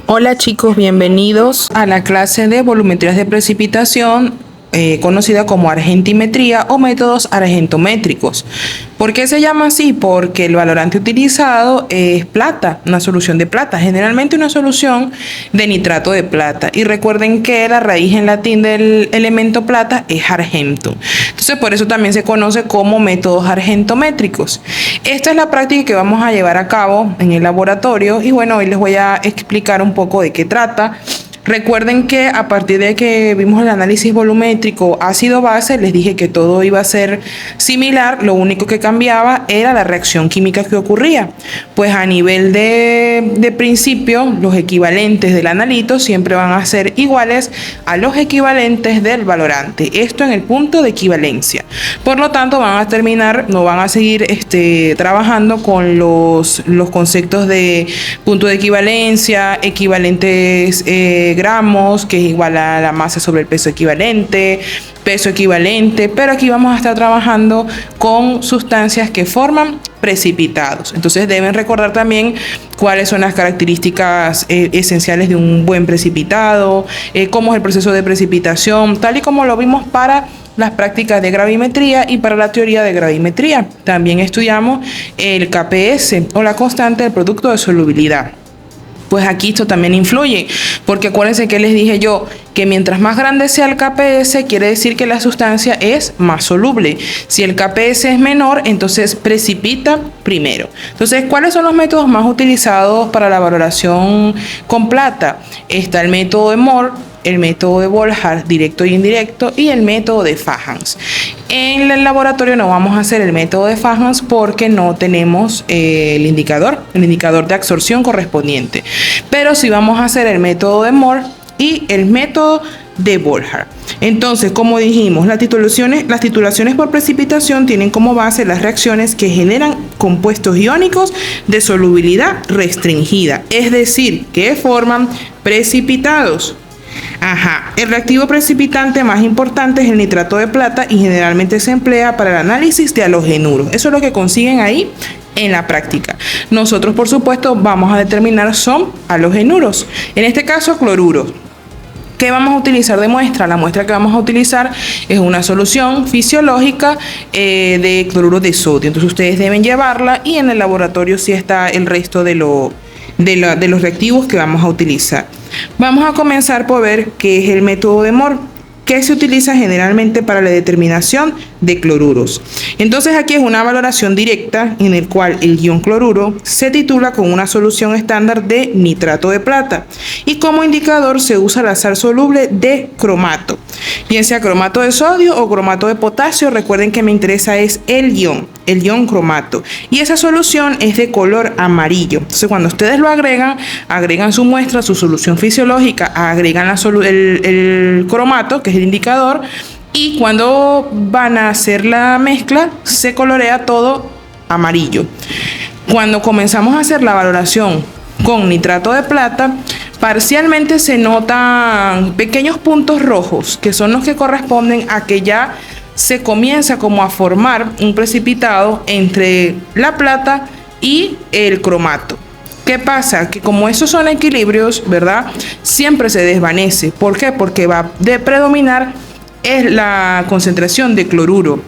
Hola chicos, bienvenidos a la clase de volumetrías de precipitación conocida como argentimetría o métodos argentométricos. ¿Por qué se llama así? Porque el valorante utilizado es plata, una solución de plata, generalmente una solución de nitrato de plata. Y recuerden que la raíz en latín del elemento plata es argento. Entonces por eso también se conoce como métodos argentométricos. Esta es la práctica que vamos a llevar a cabo en el laboratorio y bueno, hoy les voy a explicar un poco de qué trata. Recuerden que a partir de que vimos el análisis volumétrico ácido-base, les dije que todo iba a ser similar, lo único que cambiaba era la reacción química que ocurría. Pues a nivel de principio, los equivalentes del analito siempre van a ser iguales a los equivalentes del valorante. Esto en el punto de equivalencia. Por lo tanto, no van a seguir trabajando con los conceptos de punto de equivalencia, equivalentes gramos, que es igual a la masa sobre el peso equivalente, pero aquí vamos a estar trabajando con sustancias que forman precipitados. Entonces deben recordar también cuáles son las características esenciales de un buen precipitado, cómo es el proceso de precipitación, tal y como lo vimos para las prácticas de gravimetría y para la teoría de gravimetría. También estudiamos el KPS o la constante del producto de solubilidad. Pues aquí esto también influye, porque acuérdense que les dije yo que mientras más grande sea el KPS, quiere decir que la sustancia es más soluble. Si el KPS es menor, entonces precipita primero. Entonces, ¿cuáles son los métodos más utilizados para la valoración con plata? Está el método de Mohr, el método de Volhard, directo y indirecto, y el método de Fajans. En el laboratorio no vamos a hacer el método de Fajans porque no tenemos el indicador de absorción correspondiente. Pero sí vamos a hacer el método de Mohr y el método de Volhard. Entonces, como dijimos, las titulaciones por precipitación tienen como base las reacciones que generan compuestos iónicos de solubilidad restringida, es decir, que forman precipitados. El reactivo precipitante más importante es el nitrato de plata y generalmente se emplea para el análisis de halogenuros. Eso es lo que consiguen ahí en la práctica. Nosotros, por supuesto, vamos a determinar son halogenuros. En este caso, cloruros. ¿Qué vamos a utilizar de muestra? La muestra que vamos a utilizar es una solución fisiológica de cloruro de sodio. Entonces ustedes deben llevarla y en el laboratorio sí está el resto de los reactivos que vamos a utilizar. Vamos a comenzar por ver qué es el método de Mohr, que se utiliza generalmente para la determinación de cloruros. Entonces aquí es una valoración directa en el cual el ion cloruro se titula con una solución estándar de nitrato de plata y como indicador se usa la sal soluble de cromato, bien sea cromato de sodio o cromato de potasio. Recuerden que me interesa es el ion cromato, y esa solución es de color amarillo. Entonces cuando ustedes lo agregan su muestra, su solución fisiológica, agregan el cromato, que es el indicador, y cuando van a hacer la mezcla se colorea todo amarillo. Cuando comenzamos a hacer la valoración con nitrato de plata, parcialmente se notan pequeños puntos rojos, que son los que corresponden a que ya se comienza como a formar un precipitado entre la plata y el cromato. ¿Qué pasa? Que como esos son equilibrios, ¿verdad? Siempre se desvanece. ¿Por qué? Porque va a predominar es la concentración de cloruro.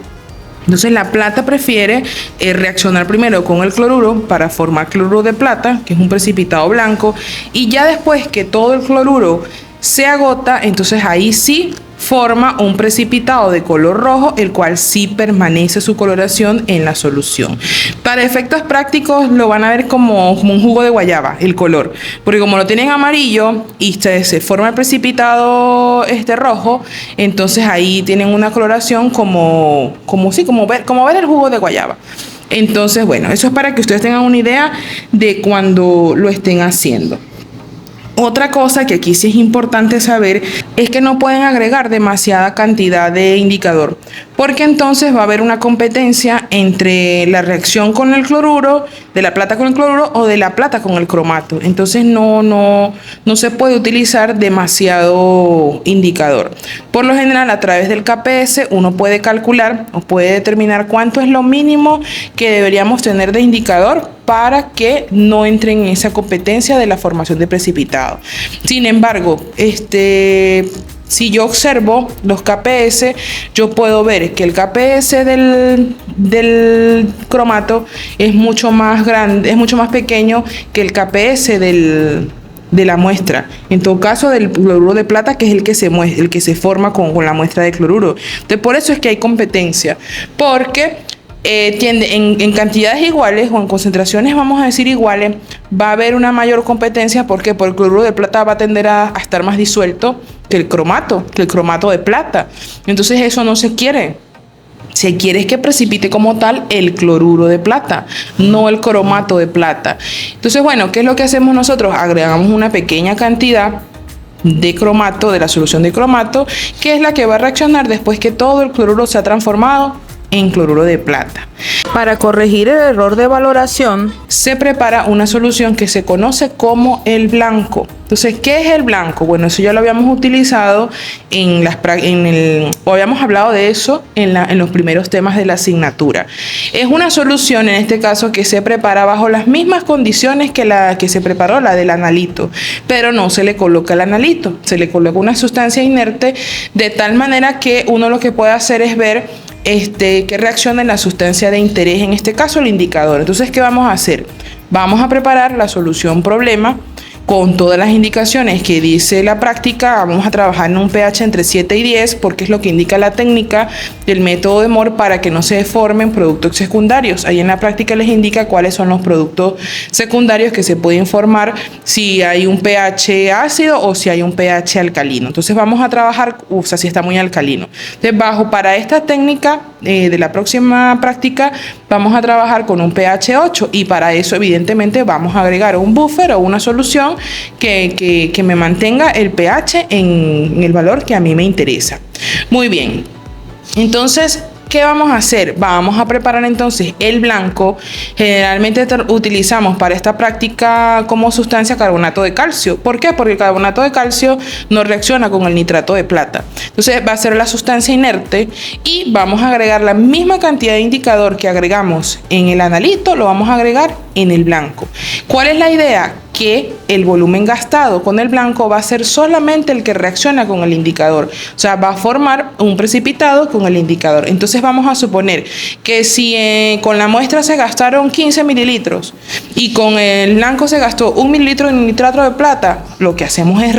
Entonces la plata prefiere reaccionar primero con el cloruro para formar cloruro de plata, que es un precipitado blanco, y ya después que todo el cloruro se agota, entonces ahí sí forma un precipitado de color rojo, el cual sí permanece su coloración en la solución. Para efectos prácticos lo van a ver como un jugo de guayaba, el color, porque como lo tienen amarillo y se forma el precipitado rojo, entonces ahí tienen una coloración como ver el jugo de guayaba. Entonces, bueno, eso es para que ustedes tengan una idea de cuando lo estén haciendo. Otra cosa que aquí sí es importante saber es que no pueden agregar demasiada cantidad de indicador. porque entonces va a haber una competencia entre la reacción con el cloruro, de la plata con el cloruro o de la plata con el cromato. Entonces no se puede utilizar demasiado indicador. Por lo general, a través del KPS uno puede calcular o puede determinar cuánto es lo mínimo que deberíamos tener de indicador para que no entren en esa competencia de la formación de precipitado. Sin embargo, si yo observo los KPS, yo puedo ver que el KPS del cromato es mucho más grande, es mucho más pequeño que el KPS de la muestra. En todo caso, del cloruro de plata, que es el que se forma con la muestra de cloruro. Entonces, por eso es que hay competencia, porque tiende en cantidades iguales o en concentraciones, vamos a decir iguales, va a haber una mayor competencia. ¿Por qué? Porque el cloruro de plata va a tender a estar más disuelto que el cromato de plata. Entonces eso no se quiere. Se quiere es que precipite como tal el cloruro de plata, no el cromato de plata. Entonces, bueno, ¿qué es lo que hacemos nosotros? Agregamos una pequeña cantidad de cromato, de la solución de cromato, que es la que va a reaccionar después que todo el cloruro se ha transformado en cloruro de plata. Para corregir el error de valoración, se prepara una solución que se conoce como el blanco. Entonces, ¿qué es el blanco? Bueno, eso ya lo habíamos utilizado o habíamos hablado de eso en los primeros temas de la asignatura. Es una solución, en este caso, que se prepara bajo las mismas condiciones que la que se preparó, la del analito, pero no se le coloca el analito, se le coloca una sustancia inerte, de tal manera que uno lo que puede hacer es ver que reacciona en la sustancia de interés, en este caso el indicador. Entonces, ¿qué vamos a hacer? Vamos a preparar la solución problema con todas las indicaciones que dice la práctica. Vamos a trabajar en un pH entre 7 y 10, porque es lo que indica la técnica del método de Mohr, para que no se formen productos secundarios. Ahí en la práctica les indica cuáles son los productos secundarios que se pueden formar si hay un pH ácido o si hay un pH alcalino. Entonces vamos a trabajar, si está muy alcalino. Entonces, para esta técnica de la próxima práctica, vamos a trabajar con un pH 8, y para eso evidentemente vamos a agregar un buffer o una solución que me mantenga el pH en el valor que a mí me interesa. Muy bien, entonces, ¿qué vamos a hacer? Vamos a preparar entonces el blanco. Generalmente utilizamos para esta práctica como sustancia carbonato de calcio. ¿Por qué? Porque el carbonato de calcio no reacciona con el nitrato de plata. Entonces va a ser la sustancia inerte, y vamos a agregar la misma cantidad de indicador que agregamos en el analito, lo vamos a agregar en el blanco. ¿Cuál es la idea? Que el volumen gastado con el blanco va a ser solamente el que reacciona con el indicador. O sea, va a formar un precipitado con el indicador. Entonces vamos a suponer que si con la muestra se gastaron 15 mililitros y con el blanco se gastó 1 mililitro de nitrato de plata, lo que hacemos es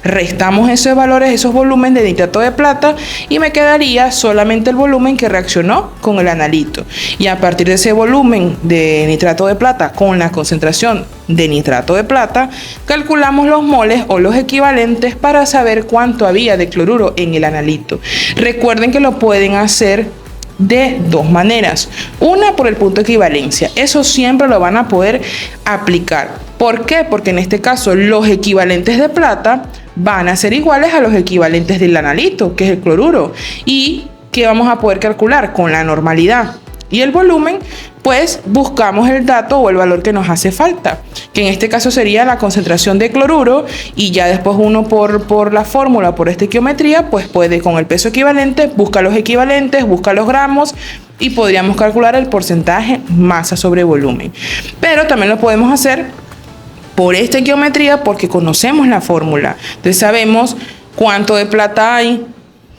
restamos esos valores, esos volúmenes de nitrato de plata, y me quedaría solamente el volumen que reaccionó con el analito. Y a partir de ese volumen de nitrato de plata con la concentración de nitrato de plata, calculamos los moles o los equivalentes para saber cuánto había de cloruro en el analito. Recuerden que lo pueden hacer de dos maneras. Una, por el punto de equivalencia. Eso siempre lo van a poder aplicar. ¿Por qué? Porque en este caso los equivalentes de plata van a ser iguales a los equivalentes del analito, que es el cloruro. ¿Y qué vamos a poder calcular? Con la normalidad y el volumen, pues buscamos el dato o el valor que nos hace falta, que en este caso sería la concentración de cloruro, y ya después uno por la fórmula, por estequiometría, pues puede con el peso equivalente, busca los equivalentes, busca los gramos, y podríamos calcular el porcentaje masa sobre volumen. Pero también lo podemos hacer por estequiometría, porque conocemos la fórmula. Entonces sabemos cuánto de plata hay,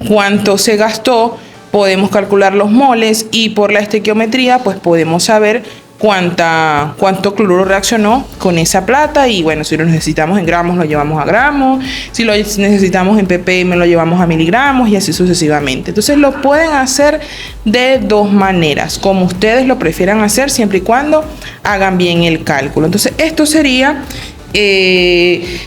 cuánto se gastó, podemos calcular los moles, y por la estequiometría pues podemos saber cuánto cloruro reaccionó con esa plata. Y bueno, si lo necesitamos en gramos, lo llevamos a gramos; si lo necesitamos en ppm, lo llevamos a miligramos, y así sucesivamente. Entonces lo pueden hacer de dos maneras, como ustedes lo prefieran hacer, siempre y cuando hagan bien el cálculo. Entonces esto sería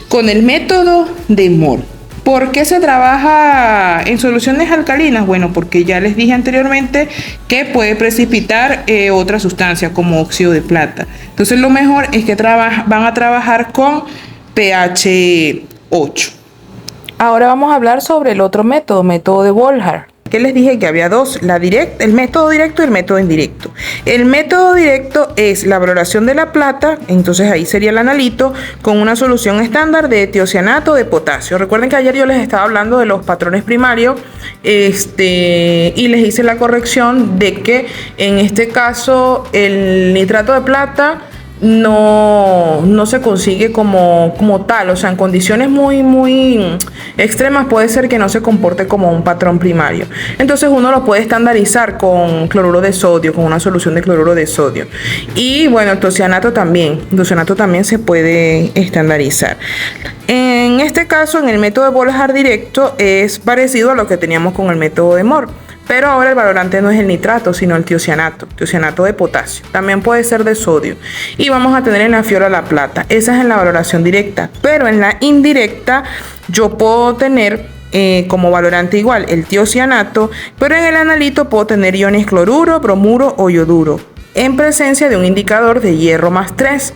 con el método de Mohr. ¿Por qué se trabaja en soluciones alcalinas? Bueno, porque ya les dije anteriormente que puede precipitar otra sustancia como óxido de plata. Entonces lo mejor es que van a trabajar con pH 8. Ahora vamos a hablar sobre el otro método de Volhard. que les dije que había dos, el método directo y el método indirecto. El método directo es la valoración de la plata, entonces ahí sería el analito, con una solución estándar de tiocianato de potasio. Recuerden que ayer yo les estaba hablando de los patrones primarios, y les hice la corrección de que en este caso el nitrato de plata no se consigue como tal, o sea, en condiciones muy extremas puede ser que no se comporte como un patrón primario. Entonces uno lo puede estandarizar con cloruro de sodio, con una solución de cloruro de sodio. Y bueno, el tiocianato también se puede estandarizar. En este caso, en el método de Bolhard directo es parecido a lo que teníamos con el método de Mohr. Pero ahora el valorante no es el nitrato, sino el tiocianato de potasio. También puede ser de sodio. Y vamos a tener en la fiola la plata. Esa es en la valoración directa. Pero en la indirecta yo puedo tener como valorante igual el tiocianato, pero en el analito puedo tener iones cloruro, bromuro o yoduro, en presencia de un indicador de hierro más 3.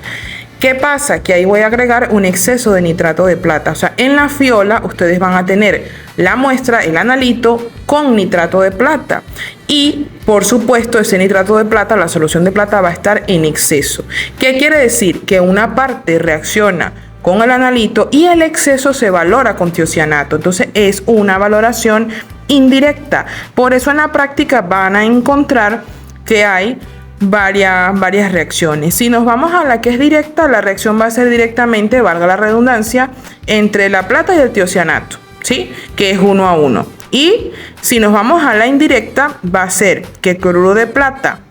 ¿Qué pasa? Que ahí voy a agregar un exceso de nitrato de plata. O sea, en la fiola ustedes van a tener la muestra, el analito, con nitrato de plata. Y, por supuesto, ese nitrato de plata, la solución de plata va a estar en exceso. ¿Qué quiere decir? Que una parte reacciona con el analito y el exceso se valora con tiocianato. Entonces, es una valoración indirecta. Por eso en la práctica van a encontrar que hay varias reacciones. Si nos vamos a la que es directa, la reacción va a ser directamente, valga la redundancia, entre la plata y el tiocianato, ¿sí? Que es 1 a 1. Y si nos vamos a la indirecta, va a ser que el cloruro de plata,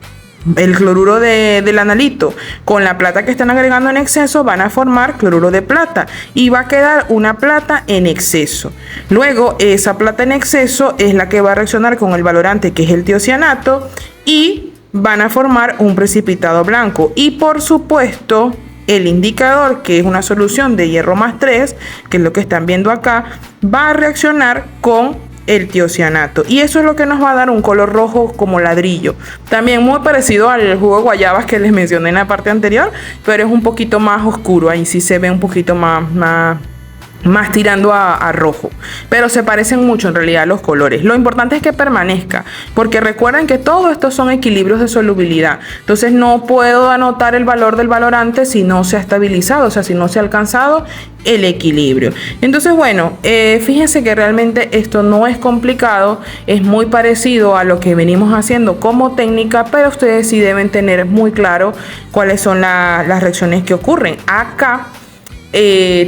el cloruro del analito con la plata que están agregando en exceso van a formar cloruro de plata y va a quedar una plata en exceso. Luego esa plata en exceso es la que va a reaccionar con el valorante, que es el tiocianato, y van a formar un precipitado blanco. Y por supuesto el indicador, que es una solución de hierro más 3, que es lo que están viendo acá, va a reaccionar con el tiocianato, y eso es lo que nos va a dar un color rojo como ladrillo, también muy parecido al jugo de guayabas que les mencioné en la parte anterior, pero es un poquito más oscuro. Ahí sí se ve un poquito más tirando a rojo, pero se parecen mucho en realidad los colores. Lo importante es que permanezca, porque recuerden que todo esto son equilibrios de solubilidad. Entonces no puedo anotar el valor del valorante si no se ha estabilizado, o sea, si no se ha alcanzado el equilibrio. Entonces, bueno, fíjense que realmente esto no es complicado, es muy parecido a lo que venimos haciendo como técnica, pero ustedes sí deben tener muy claro cuáles son las reacciones que ocurren. Acá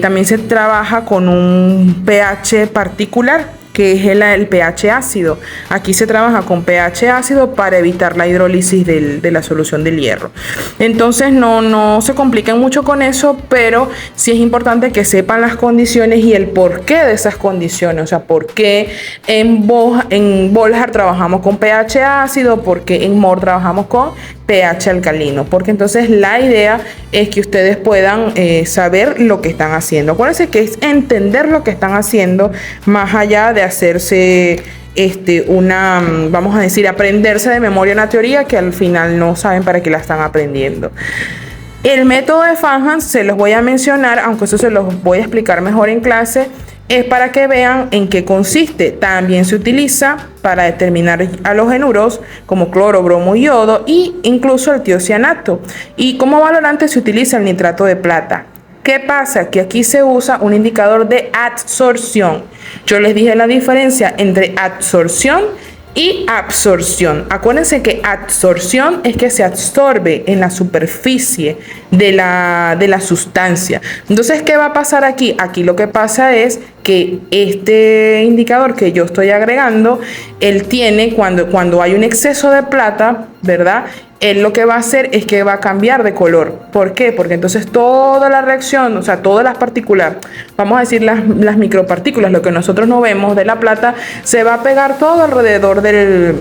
también se trabaja con un pH particular, que es el pH ácido. Aquí se trabaja con pH ácido para evitar la hidrólisis de la solución del hierro. Entonces no se compliquen mucho con eso, pero sí es importante que sepan las condiciones y el porqué de esas condiciones. O sea, por qué en Bolhard trabajamos con pH ácido, por qué en Mohr trabajamos con pH alcalino, porque entonces la idea es que ustedes puedan saber lo que están haciendo. Acuérdense que es entender lo que están haciendo, más allá de hacerse vamos a decir, aprenderse de memoria una teoría que al final no saben para qué la están aprendiendo. El método de Farhans se los voy a mencionar, aunque eso se los voy a explicar mejor en clase. Es para que vean en qué consiste. También se utiliza para determinar halogenuros como cloro, bromo y yodo, e incluso el tiocianato. Y como valorante se utiliza el nitrato de plata. ¿Qué pasa? Que aquí se usa un indicador de adsorción. Yo les dije la diferencia entre adsorción y absorción. Acuérdense que adsorción es que se absorbe en la superficie de la sustancia. Entonces, ¿qué va a pasar aquí? Aquí lo que pasa es que este indicador que yo estoy agregando, él tiene, cuando hay un exceso de plata, ¿verdad? Él lo que va a hacer es que va a cambiar de color. ¿Por qué? Porque entonces toda la reacción, o sea, todas las partículas, vamos a decir las micropartículas, lo que nosotros no vemos de la plata, se va a pegar todo alrededor del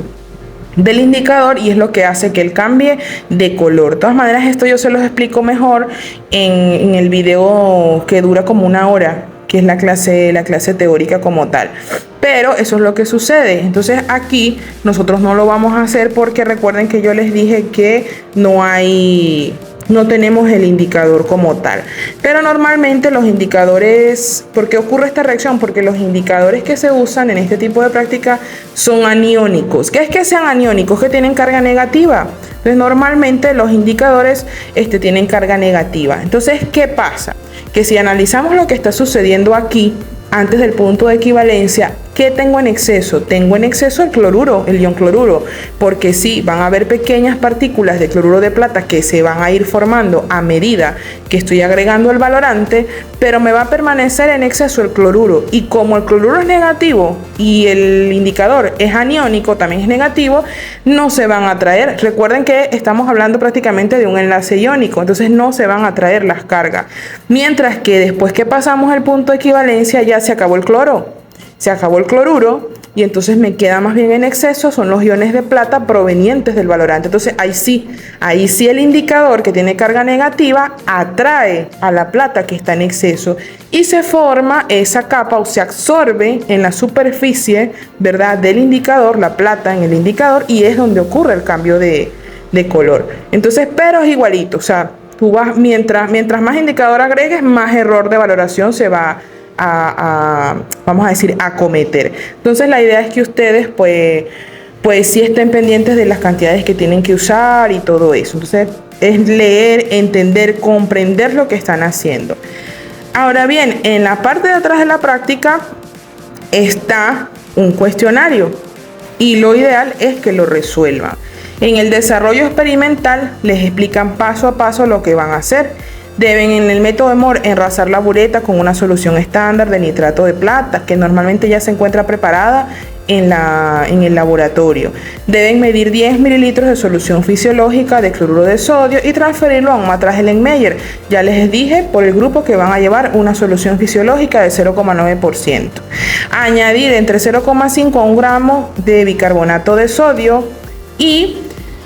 indicador, y es lo que hace que él cambie de color. De todas maneras, esto yo se los explico mejor en el video que dura como 1 hora, que es la clase teórica como tal. Pero eso es lo que sucede. Entonces aquí nosotros no lo vamos a hacer porque recuerden que yo les dije que no hay no tenemos el indicador como tal. Pero normalmente los indicadores, ¿por qué ocurre esta reacción? Porque los indicadores que se usan en este tipo de práctica son aniónicos. ¿Qué es que sean aniónicos? Que tienen carga negativa. Entonces normalmente los indicadores tienen carga negativa. Entonces, ¿qué pasa? Que si analizamos lo que está sucediendo aquí, antes del punto de equivalencia, ¿qué tengo en exceso? Tengo en exceso el cloruro, el ion cloruro, porque sí, van a haber pequeñas partículas de cloruro de plata que se van a ir formando a medida que estoy agregando el valorante, pero me va a permanecer en exceso el cloruro. Y como el cloruro es negativo y el indicador es aniónico, también es negativo, no se van a atraer. Recuerden que estamos hablando prácticamente de un enlace iónico, entonces no se van a atraer las cargas. Mientras que después que pasamos el punto de equivalencia ya se acabó el cloro. Se acabó el cloruro y entonces me queda más bien en exceso son los iones de plata provenientes del valorante. Entonces ahí sí el indicador que tiene carga negativa atrae a la plata que está en exceso y se forma esa capa o se absorbe en la superficie, ¿verdad?, del indicador, la plata en el indicador, y es donde ocurre el cambio de color. Entonces, pero es igualito, o sea, tú vas, mientras más indicador agregues, más error de valoración se va vamos a decir, a cometer. Entonces la idea es que ustedes pues sí estén pendientes de las cantidades que tienen que usar y todo eso. Entonces es leer, entender, comprender lo que están haciendo. Ahora bien, en la parte de atrás de la práctica está un cuestionario y lo ideal es que lo resuelvan. En el desarrollo experimental les explican paso a paso lo que van a hacer. Deben en el método de Moore enrasar la bureta con una solución estándar de nitrato de plata que normalmente ya se encuentra preparada en el laboratorio. Deben medir 10 mililitros de solución fisiológica de cloruro de sodio y transferirlo a un matraz Erlenmeyer. Ya les dije por el grupo que van a llevar una solución fisiológica de 0,9%. Añadir entre 0,5 a 1 gramo de bicarbonato de sodio y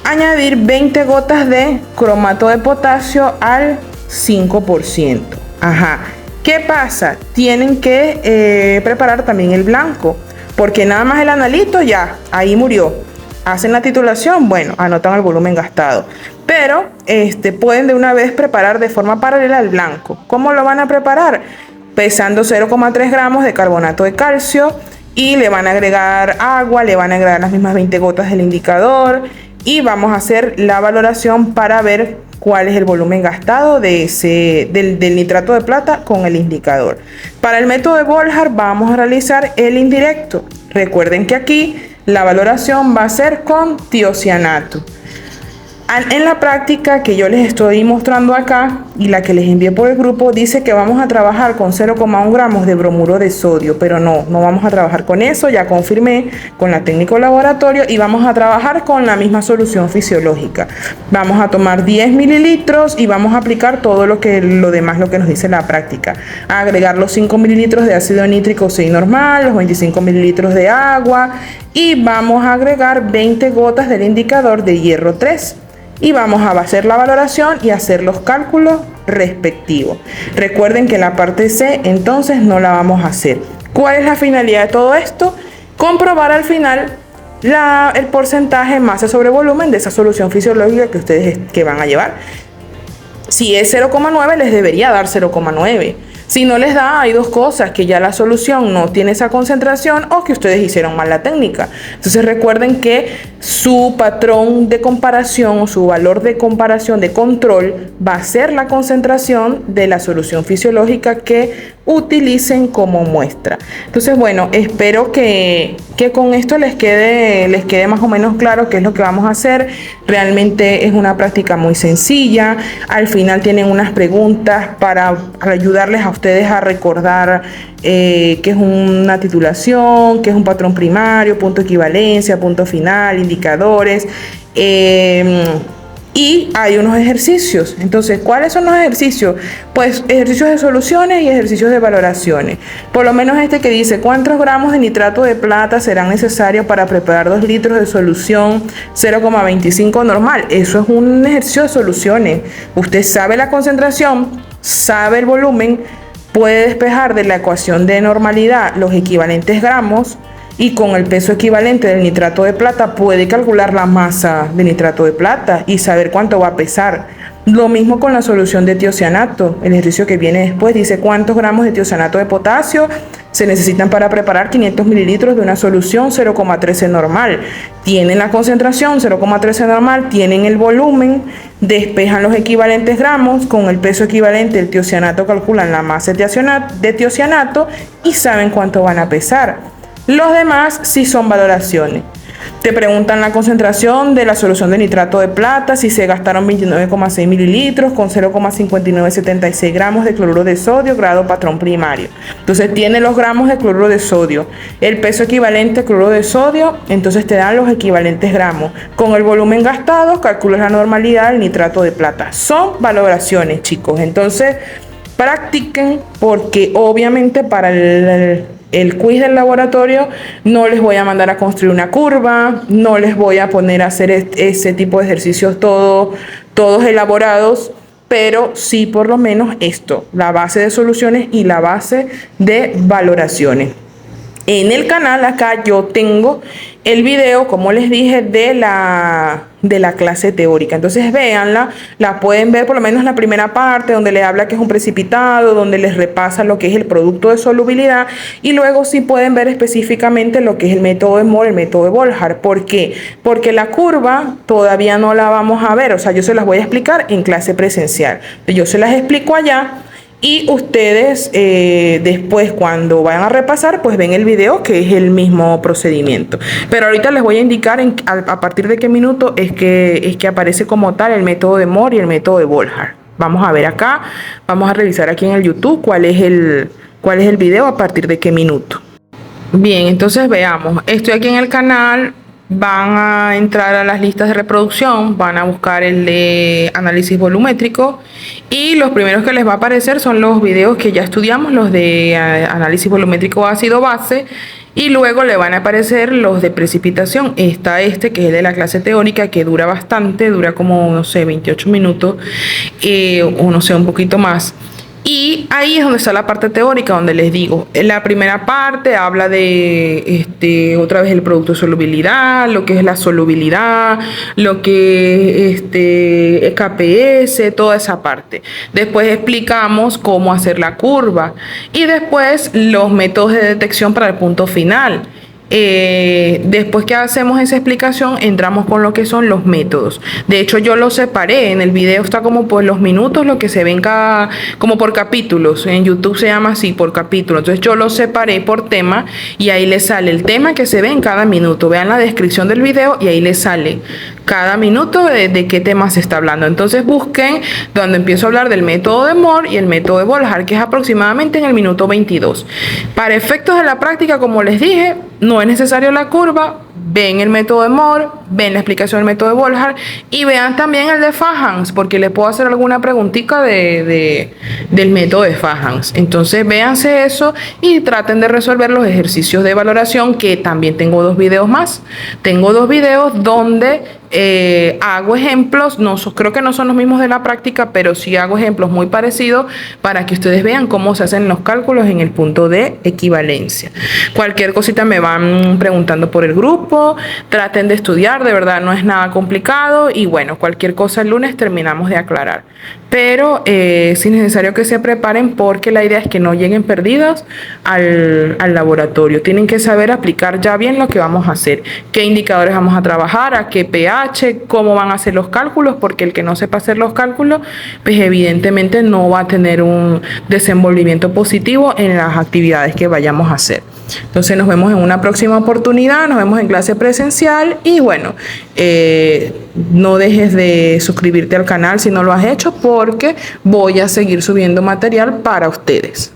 añadir 20 gotas de cromato de potasio al 5%. Ajá. ¿Qué pasa? Tienen que preparar también el blanco, porque nada más el analito ya, ahí murió. Hacen la titulación, bueno, anotan el volumen gastado. Pero pueden de una vez preparar de forma paralela el blanco. ¿Cómo lo van a preparar? Pesando 0,3 gramos de carbonato de calcio y le van a agregar agua, le van a agregar las mismas 20 gotas del indicador y vamos a hacer la valoración para ver cuál es el volumen gastado del nitrato de plata con el indicador. Para el método de Volhard vamos a realizar el indirecto. Recuerden que aquí la valoración va a ser con tiocianato. En la práctica que yo les estoy mostrando acá y la que les envié por el grupo dice que vamos a trabajar con 0,1 gramos de bromuro de sodio, pero no vamos a trabajar con eso, ya confirmé con la técnico laboratorio y vamos a trabajar con la misma solución fisiológica. Vamos a tomar 10 mililitros y vamos a aplicar todo lo demás lo que nos dice la práctica. A agregar los 5 mililitros de ácido nítrico 6 normal, los 25 mililitros de agua y vamos a agregar 20 gotas del indicador de hierro 3. Y vamos a hacer la valoración y hacer los cálculos respectivos. Recuerden que la parte C entonces no la vamos a hacer. ¿Cuál es la finalidad de todo esto? Comprobar al final el porcentaje masa sobre volumen de esa solución fisiológica que ustedes van a llevar. Si es 0,9 les debería dar 0,9. Si no les da, hay dos cosas: que ya la solución no tiene esa concentración o que ustedes hicieron mal la técnica. Entonces recuerden que su patrón de comparación o su valor de comparación de control va a ser la concentración de la solución fisiológica que utilicen como muestra. Entonces, bueno, espero que con esto les quede más o menos claro qué es lo que vamos a hacer. Realmente es una práctica muy sencilla. Al final tienen unas preguntas para ayudarles a ustedes a recordar qué es una titulación, qué es un patrón primario, punto de equivalencia, punto final, indicadores. Y hay unos ejercicios. Entonces, ¿cuáles son los ejercicios? Pues ejercicios de soluciones y ejercicios de valoraciones. Por lo menos este que dice: ¿cuántos gramos de nitrato de plata serán necesarios para preparar 2 litros de solución 0,25 normal? Eso es un ejercicio de soluciones. Usted sabe la concentración, sabe el volumen, puede despejar de la ecuación de normalidad los equivalentes gramos y con el peso equivalente del nitrato de plata puede calcular la masa de nitrato de plata y saber cuánto va a pesar. Lo mismo con la solución de tiocianato. El ejercicio que viene después dice cuántos gramos de tiocianato de potasio se necesitan para preparar 500 mililitros de una solución 0,13 normal. Tienen la concentración 0,13 normal, tienen el volumen, despejan los equivalentes gramos, con el peso equivalente del tiocianato calculan la masa de tiocianato y saben cuánto van a pesar. Los demás sí son valoraciones. Te preguntan la concentración de la solución de nitrato de plata, si se gastaron 29,6 mililitros con 0,5976 gramos de cloruro de sodio, grado patrón primario. Entonces tiene los gramos de cloruro de sodio, el peso equivalente a cloruro de sodio, entonces te dan los equivalentes gramos. Con el volumen gastado, calculas la normalidad del nitrato de plata. Son valoraciones, chicos. Entonces, practiquen porque obviamente para el quiz del laboratorio no les voy a mandar a construir una curva, no les voy a poner a hacer ese tipo de ejercicios todos elaborados, pero sí por lo menos esto, la base de soluciones y la base de valoraciones. En el canal acá yo tengo el video, como les dije, de la clase teórica. Entonces véanla, la pueden ver por lo menos la primera parte donde les habla que es un precipitado, donde les repasa lo que es el producto de solubilidad y luego sí pueden ver específicamente lo que es el método de Moore, el método de Volhard. ¿Por qué? Porque la curva todavía no la vamos a ver, o sea, yo se las voy a explicar en clase presencial. Yo se las explico allá. Y ustedes después cuando vayan a repasar pues ven el video que es el mismo procedimiento. Pero ahorita les voy a indicar a partir de qué minuto es que aparece como tal el método de Moore y el método de Volhard. Vamos a ver acá, vamos a revisar aquí en el YouTube cuál es el video a partir de qué minuto. Bien, entonces veamos. Estoy aquí en el canal. Van a entrar a las listas de reproducción, van a buscar el de análisis volumétrico y los primeros que les va a aparecer son los videos que ya estudiamos, los de análisis volumétrico ácido-base, y luego le van a aparecer los de precipitación. Está que es el de la clase teórica, que dura bastante, dura como, no sé, 28 minutos o no sé, un poquito más. Y ahí es donde está la parte teórica, donde les digo, en la primera parte habla de otra vez el producto de solubilidad, lo que es la solubilidad, lo que es KPS, toda esa parte. Después explicamos cómo hacer la curva y después los métodos de detección para el punto final. Después que hacemos esa explicación entramos con lo que son los métodos. De hecho yo los separé, en el video está como por los minutos, lo que se ven como por capítulos, en YouTube se llama así, por capítulo. Entonces yo los separé por tema y ahí les sale el tema que se ve en cada minuto. Vean la descripción del video y ahí les sale cada minuto de qué tema se está hablando. Entonces busquen donde empiezo a hablar del método de Moore y el método de Volhard, que es aproximadamente en el minuto 22. Para efectos de la práctica, como les dije, no es necesario la curva. Ven el método de Moore, ven la explicación del método de Volhard y vean también el de Fajans, porque les puedo hacer alguna preguntita del método de Fajans. Entonces véanse eso y traten de resolver los ejercicios de valoración, que también tengo dos videos más. Tengo dos videos donde hago ejemplos, creo que no son los mismos de la práctica, pero sí hago ejemplos muy parecidos para que ustedes vean cómo se hacen los cálculos en el punto de equivalencia. Cualquier cosita me van preguntando por el grupo, traten de estudiar, de verdad no es nada complicado y bueno, cualquier cosa el lunes terminamos de aclarar. Pero es necesario que se preparen porque la idea es que no lleguen perdidas al laboratorio. Tienen que saber aplicar ya bien lo que vamos a hacer, qué indicadores vamos a trabajar, a qué pH, cómo van a hacer los cálculos, porque el que no sepa hacer los cálculos, pues evidentemente no va a tener un desenvolvimiento positivo en las actividades que vayamos a hacer. Entonces nos vemos en una próxima oportunidad, nos vemos en clase presencial y bueno, no dejes de suscribirte al canal si no lo has hecho porque voy a seguir subiendo material para ustedes.